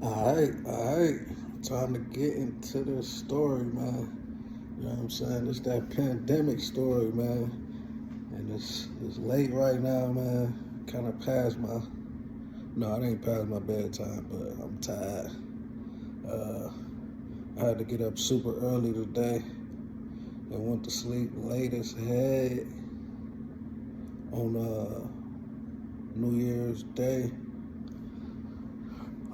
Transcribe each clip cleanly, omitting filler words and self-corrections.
All right. Time to get into this story, man. You know what I'm saying? It's that pandemic story, man. And it's late right now, man. Kind of past my, no, it ain't past my bedtime, but I'm tired. Uh, I had to get up super early today and went to sleep late as heck on New Year's Day.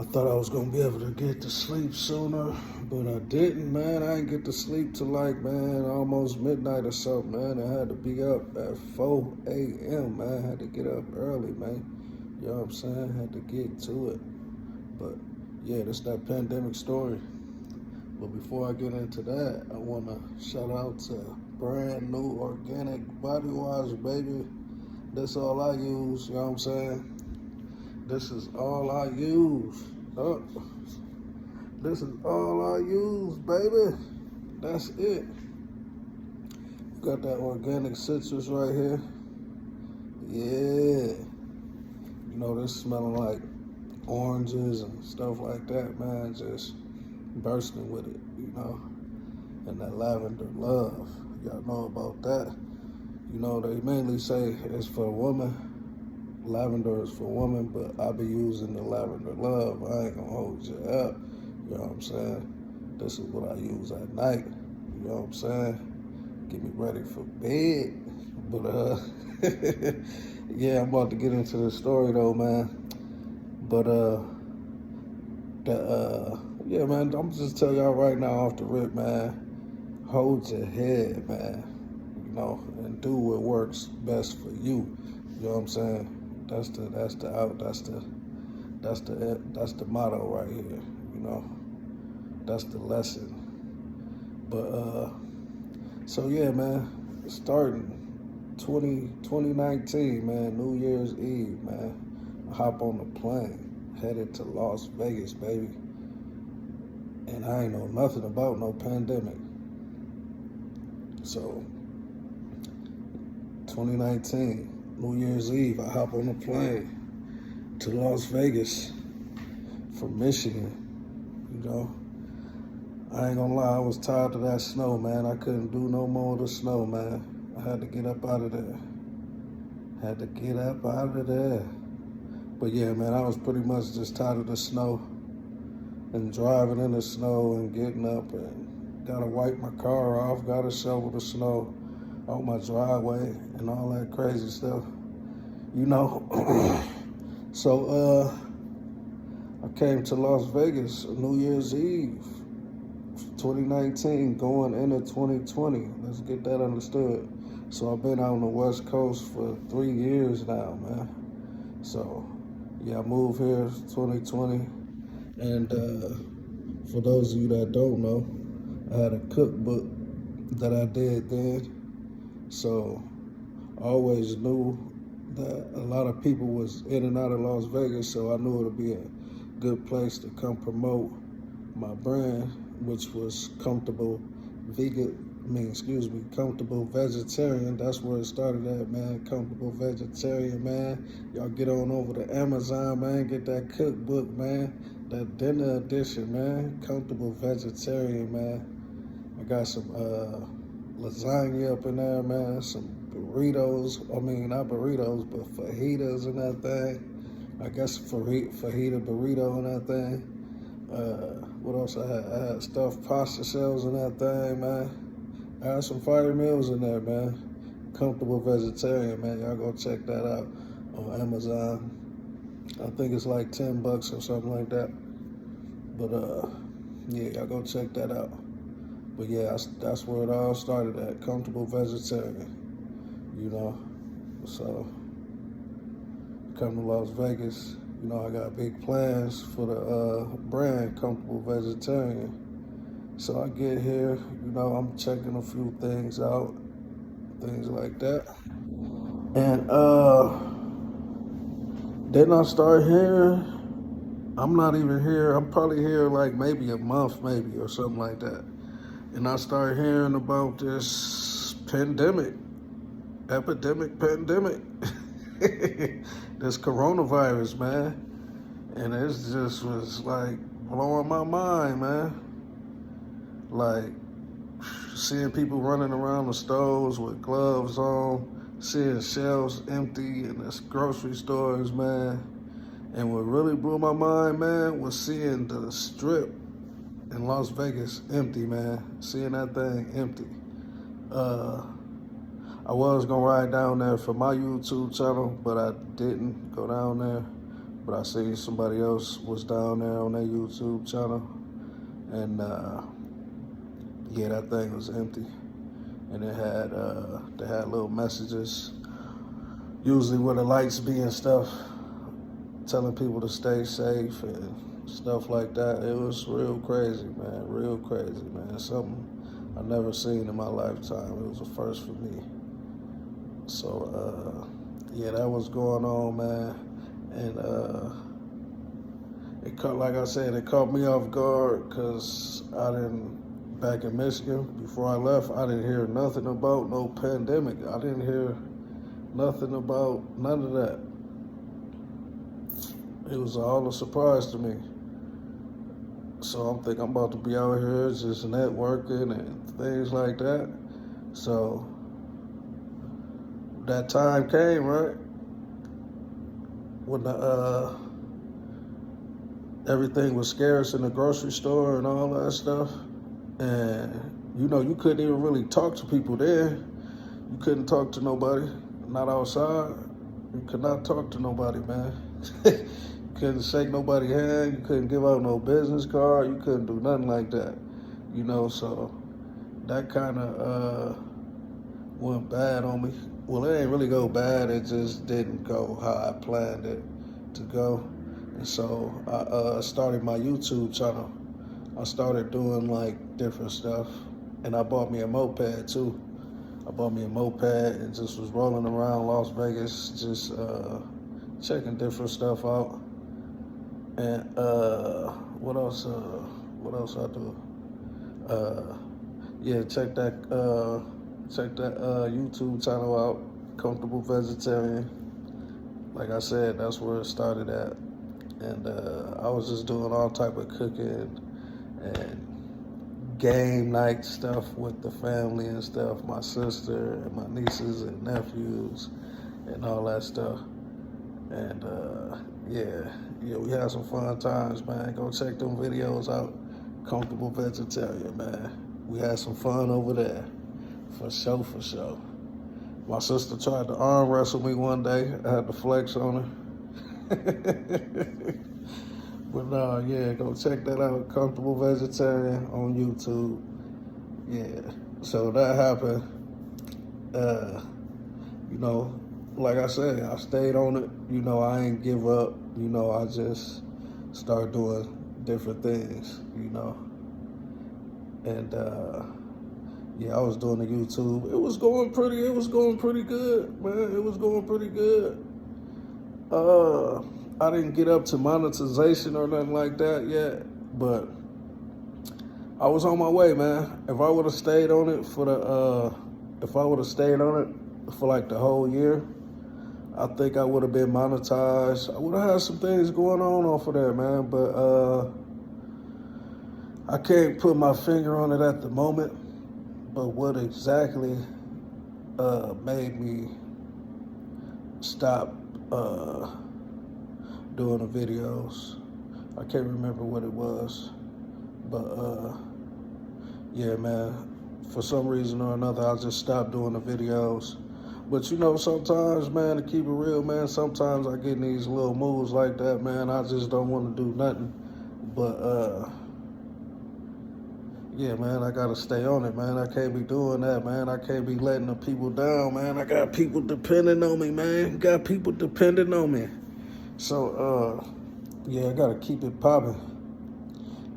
I thought I was gonna be able to get to sleep sooner, but I didn't, man. I didn't get to sleep till like, man, almost midnight or something, man. I had to be up at 4 a.m., man. I had to get up early, man. You know what I'm saying? I had to get to it. But yeah, that's that pandemic story. But before I get into that, I wanna shout out to brand new organic body wash, baby. That's all I use, you know what I'm saying? This is all I use. Oh, this is all I use, baby. That's it. Got that organic citrus right here. Yeah. You know, this smelling like oranges and stuff like that, man. Just bursting with it, you know. And that lavender love. Y'all know about that. You know, they mainly say it's for women. Lavender is for women, but I be using the lavender love. I ain't gonna hold you up. You know what I'm saying? This is what I use at night. You know what I'm saying? Get me ready for bed. But yeah, I'm about to get into the story though, man. But yeah, man, I'm just tell y'all right now off the rip, man. Hold your head, man. You know, and do what works best for you. You know what I'm saying? That's the motto right here. You know, that's the lesson. But so yeah, man, starting 2019, man, New Year's Eve, man, I hop on the plane, headed to Las Vegas, baby, and I ain't know nothing about no pandemic. So 2019. New Year's Eve, I hop on a plane to Las Vegas from Michigan. You know, I ain't gonna lie, I was tired of that snow, man. I couldn't do no more of the snow, man. I had to get up out of there. Had to get up out of there. But yeah, man, I was pretty much just tired of the snow and driving in the snow and getting up and gotta wipe my car off, gotta shovel the snow out my driveway and all that crazy stuff, you know. So I came to Las Vegas New Year's Eve 2019 going into 2020. Let's get that understood. So I've been out on the West Coast for 3 years now, man. So yeah, I moved here 2020. And for those of you that don't know, I had a cookbook that I did then. So I always knew that a lot of people was in and out of Las Vegas, so I knew it would be a good place to come promote my brand, which was comfortable comfortable vegetarian. That's where it started at, man. Comfortable vegetarian, man. Y'all get on over to Amazon, man. Get that cookbook, man. That dinner edition, man. Comfortable vegetarian, man. I got some lasagna up in there, man. Some burritos. I mean, not burritos, but fajitas and that thing. I guess fajita burrito and that thing. What else I had? I had stuffed pasta shells in that thing, man. I had some fire meals in there, man. Comfortable vegetarian, man. Y'all go check that out on Amazon. I think it's like $10 or something like that. But yeah, y'all go check that out. But yeah, that's where it all started at. Comfortable vegetarian, you know. So come to Las Vegas. You know, I got big plans for the brand Comfortable Vegetarian. So I get here, you know, I'm checking a few things out, things like that. And then I start hearing, I'm not even here, I'm probably here like maybe a month, maybe, or something like that. And I start hearing about this pandemic, this coronavirus, man. And it just was like blowing my mind, man. Like, seeing people running around the stores with gloves on, seeing shelves empty in the grocery stores, man. And what really blew my mind, man, was seeing the strip in Las Vegas empty, man. Seeing that thing empty. I was gonna ride down there for my YouTube channel, but I didn't go down there. But I seen somebody else was down there on their YouTube channel, and yeah, that thing was empty. And it had they had little messages, usually where the lights be and stuff, telling people to stay safe and stuff like that. It was real crazy, man. Real crazy, man. Something I never seen in my lifetime. It was a first for me. So yeah, that was going on, man. And it caught, like I said, it caught me off guard because back in Michigan, before I left, I didn't hear nothing about no pandemic. I didn't hear nothing about none of that. It was all a surprise to me. So I'm thinking I'm about to be out here just networking and things like that. So that time came, right? When everything was scarce in the grocery store and all that stuff. And, you know, you couldn't even really talk to people there. You couldn't talk to nobody, not outside. You could not talk to nobody, man. You couldn't shake nobody's hand. You couldn't give out no business card. You couldn't do nothing like that, you know, so that kind of went bad on me. Well, it ain't really go bad. It just didn't go how I planned it to go. And so I started my YouTube channel. I started doing like different stuff, and I bought me a moped too. I bought me a moped and just was rolling around Las Vegas, just checking different stuff out. And what else I do? Yeah, check that YouTube channel out, Comfortable Vegetarian. Like I said, that's where it started at. And I was just doing all type of cooking and game night stuff with the family and stuff, my sister and my nieces and nephews and all that stuff. And yeah, we had some fun times, man. Go check them videos out. Comfortable Vegetarian, man. We had some fun over there. For sure, for sure. My sister tried to arm wrestle me one day. I had to flex on her. But yeah, go check that out. Comfortable Vegetarian on YouTube. Yeah. So that happened. You know, like I said, I stayed on it. You know, I ain't give up. You know, I just started doing different things, you know. And yeah, I was doing the YouTube. It was going pretty good, man. It was going pretty good. I didn't get up to monetization or nothing like that yet, but I was on my way, man. If I would have stayed on it for like the whole year, I think I would have been monetized. I would have had some things going on off of there, man, but I can't put my finger on it at the moment. But what exactly made me stop doing the videos, I can't remember what it was, but yeah, man, for some reason or another, I just stopped doing the videos. But you know, sometimes, man, to keep it real, man, sometimes I get in these little moves like that, man. I just don't want to do nothing. But yeah, man, I gotta stay on it, man. I can't be doing that, man. I can't be letting the people down, man. I got people depending on me, man. Got people depending on me. So, yeah, I gotta keep it popping.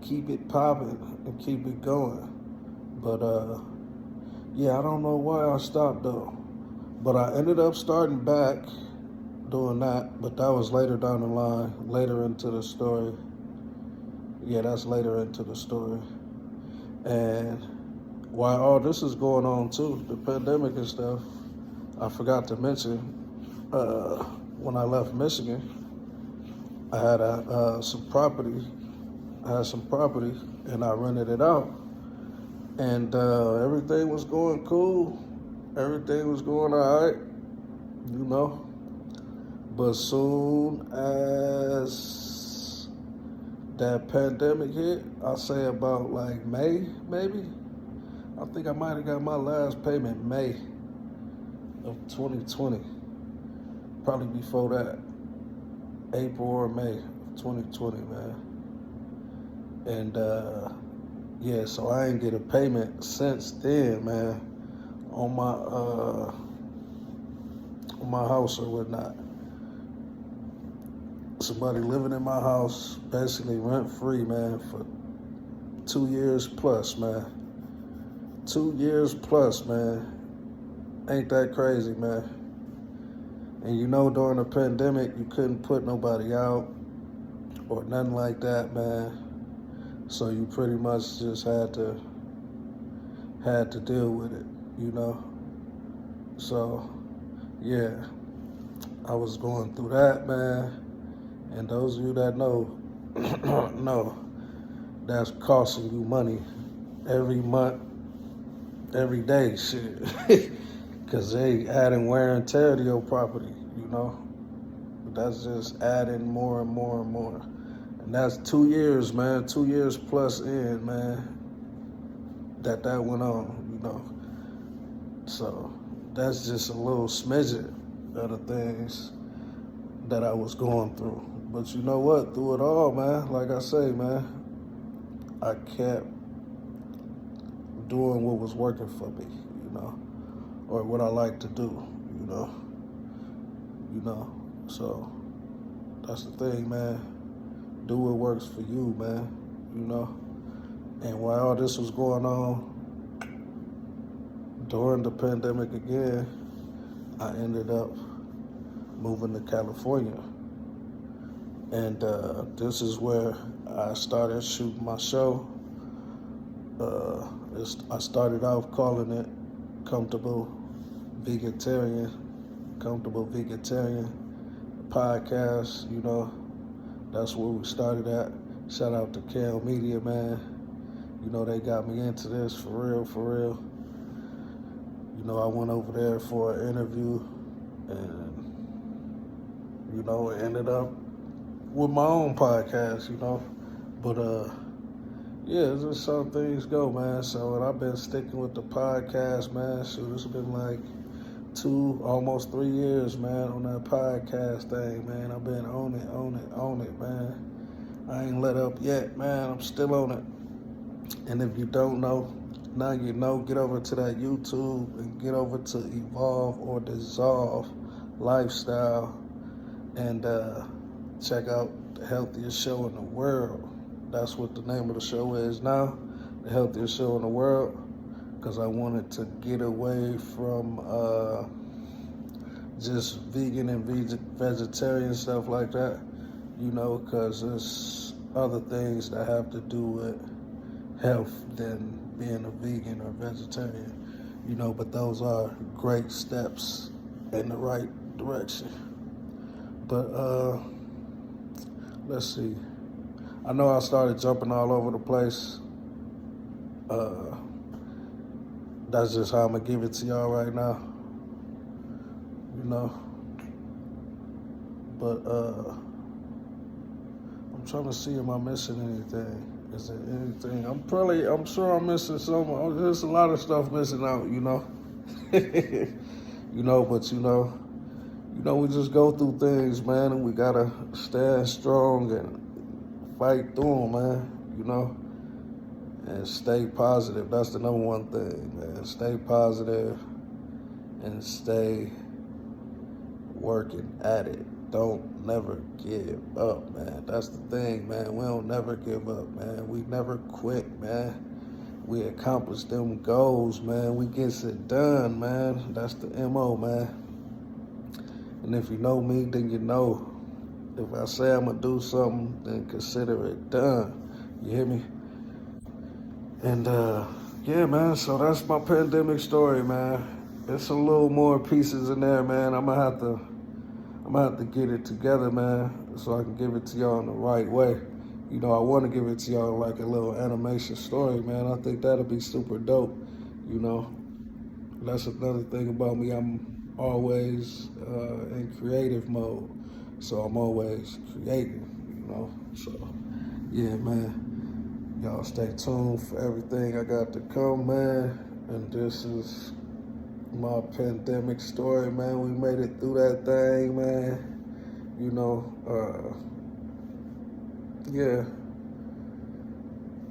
Keep it popping and keep it going. But, yeah, I don't know why I stopped, though. But I ended up starting back doing that. But that was later down the line, later into the story. Yeah, that's later into the story. And while all this is going on too, the pandemic and stuff, I forgot to mention, when I left Michigan, I had some property I had some property, and I rented it out. And everything was going cool. Everything was going all right, you know. But soon as that pandemic hit, I say about like May, maybe. I think I might have got my last payment May of 2020. Probably before that, April or May of 2020, man. And yeah, so I ain't get a payment since then, man, on my house or whatnot. Somebody living in my house, basically rent free, man, for 2 years plus, man. 2 years plus, man. Ain't that crazy, man? And you know, during the pandemic, you couldn't put nobody out or nothing like that, man. So you pretty much just had to deal with it, you know. So yeah, I was going through that, man. And those of you that know, know that's costing you money every month, every day, shit. Because they adding wear and tear to your property, you know. That's just adding more and more and more. And that's 2 years, man, 2 years plus in, man, that went on, you know. So that's just a little smidget of the things that I was going through. But you know what? Through it all, man, like I say, man, I kept doing what was working for me, you know, or what I like to do, you know. So that's the thing, man. Do what works for you, man, you know. And while all this was going on, during the pandemic again, I ended up moving to California. And this is where I started shooting my show. I started off calling it Comfortable Vegetarian Podcast, you know. That's where we started at. Shout out to Cal Media, man. You know, they got me into this for real. You know, I went over there for an interview and, you know, it ended up with my own podcast, you know. But yeah, it's just how things go, man. So I've been sticking with the podcast, man. So it's been like almost 3 years, man, on that podcast thing, man. I've been on it, man. I ain't let up yet, man. I'm still on it. And if you don't know, now you know. Get over to that YouTube and get over to Evolve or Dissolve Lifestyle and check out the healthiest show in the world. That's what the name of the show is now, the healthiest show in the world, because I wanted to get away from just vegan and vegetarian stuff like that, you know, because there's other things that have to do with health than being a vegan or vegetarian, you know, but those are great steps in the right direction. But let's see. I know I started jumping all over the place. That's just how I'm gonna give it to y'all right now, you know. But I'm trying to see, am I missing anything? Is there anything? I'm sure I'm missing some. There's a lot of stuff missing out, you know. You know, but you know, we just go through things, man, and we gotta stand strong and fight through them, man, you know, and stay positive. That's the number one thing, man. Stay positive and stay working at it. Don't never give up, man. That's the thing, man. We don't never give up, man. We never quit, man. We accomplish them goals, man. We gets it done, man. That's the MO, man. And if you know me, then you know. If I say I'm gonna do something, then consider it done. You hear me? And yeah, man, so that's my pandemic story, man. There's a little more pieces in there, man. I'm gonna have to get it together, man, so I can give it to y'all in the right way. You know, I want to give it to y'all like a little animation story, man. I think that'll be super dope. You know, that's another thing about me. I'm always in creative mode, so I'm always creating. You know, so yeah, man. Y'all stay tuned for everything I got to come, man. And this is my pandemic story, man. We made it through that thing, man. You know, yeah.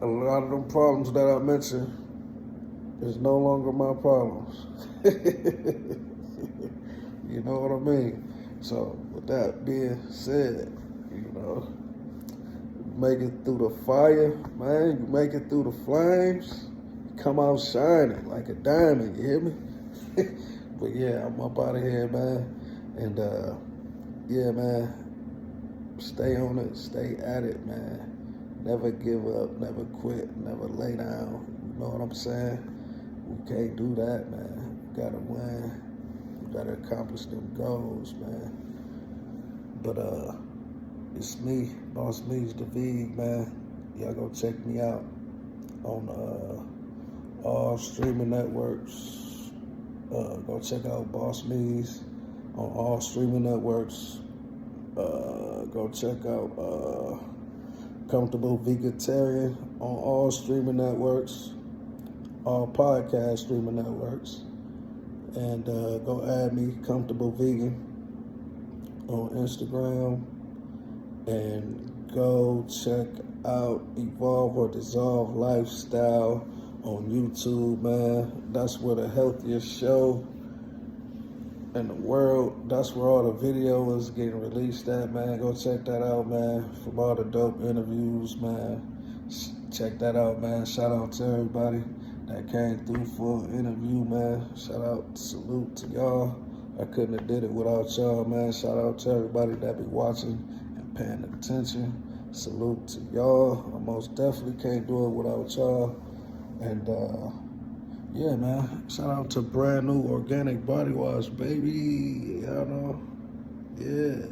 A lot of them problems that I mentioned is no longer my problems. You know what I mean? So, with that being said, you know, you make it through the fire, man. You make it through the flames. You come out shining like a diamond. You hear me? But yeah, I'm up out of here, man. And yeah, man. Stay on it. Stay at it, man. Never give up, never quit, never lay down. You know what I'm saying? We can't do that, man. We gotta win. We gotta accomplish them goals, man. But it's me, Boss Me's the Vig, man. Y'all go check me out on all streaming networks. Go check out Boss Me's on all streaming networks. Go check out Comfortable Vegetarian on all streaming networks, all podcast streaming networks. And go add me, Comfortable Vegan, on Instagram. And go check out Evolve or Dissolve Lifestyle on YouTube, man. That's where the healthiest show in the world. That's where all the video is getting released at, man. Go check that out, man. From all the dope interviews, man. Check that out, man. Shout out to everybody that came through for an interview, man. Shout out, salute to y'all. I couldn't have did it without y'all, man. Shout out to everybody that be watching and paying attention. Salute to y'all. I most definitely can't do it without y'all. And yeah, man. Shout out to brand new organic body wash, baby. Y'all know. Yeah.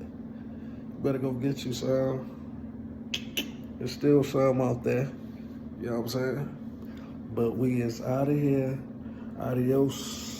Better go get you some. There's still some out there. You know what I'm saying? But we is out of here. Adios.